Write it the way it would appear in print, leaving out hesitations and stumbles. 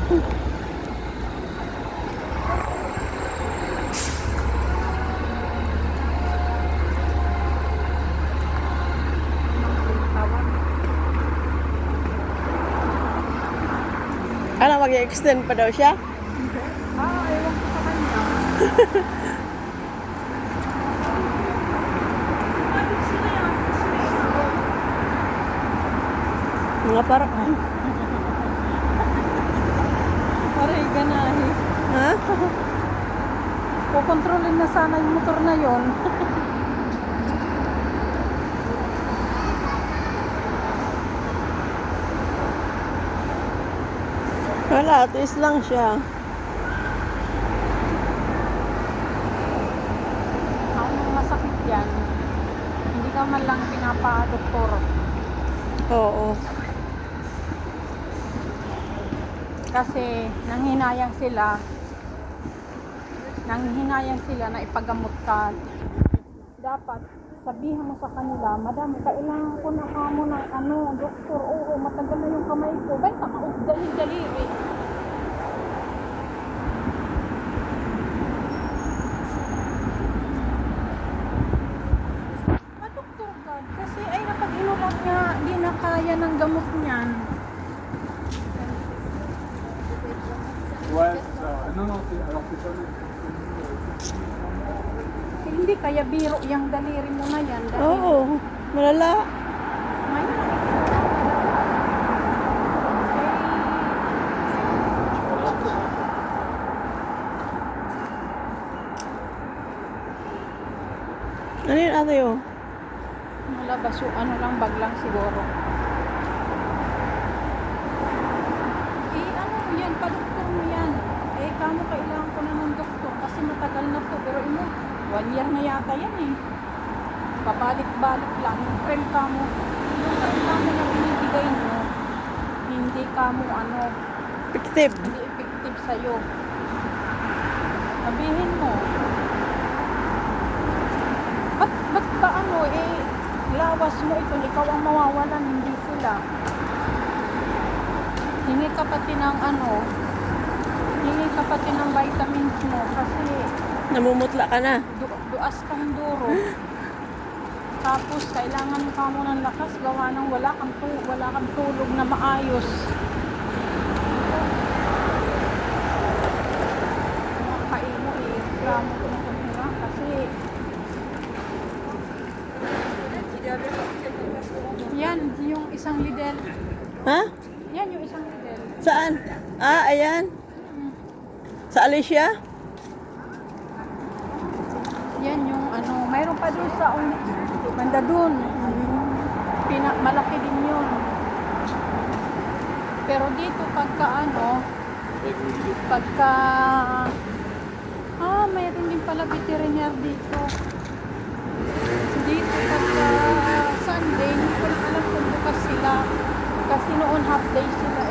Ano, mag-extend pa daw siya? Ewan ko sa kanya. Mga parang... Aray, ganahe. Ha? Kukontrolin na sana yung motor na yon. Wala, atis lang siya. Ang masakit yan, hindi ka man lang pinapa-doktor. Oo. Kasi nanghinayang sila na ipagamot ka. Dapat sabihan mo sa kanila, madam, kailangan ko na kamo ng doktor. Oo, matagal na yung kamay ko. Ba't dali-dali. Doktor ka. Kasi ay napag-inulat nga, di na kaya ng gamot niyan. Hindi kaya biro yung daliri mo na yan. Oo, malala. May Ano yun, ate, oh? malabas yung bag lang siguro. Ano mo yan, pa-doktor mo yan. Kamo kailangan ko na ng doktor kasi matagal na to. Pero 1 year na yata yan eh. Pabalik-balik lang. Yung krem kamo na binibigay mo, hindi kamo Effective. hindi effective sa'yo. Sabihin mo, ba't ba lawas mo ito, ikaw ang mawawalan, hindi sila. Hingi ka pati ng vitamins mo kasi Namumutla ka na. duas kang duro. Tapos kailangan ka mo ng lakas gawa ng wala kang tulog na maayos. Kain mo reklamo ko na kanila kasi yan yung isang lidel. Ha? Yan yung isang lidel. Saan? Ah, ayan. Sa Alicia? Yan yung mayroon pa doon sa banda doon. Malaki din yun. Pero dito mayroon din pala veterinary dito. Dito pagka Sunday, hindi ko lang alam kung bukas sila. Kasi noon half day sila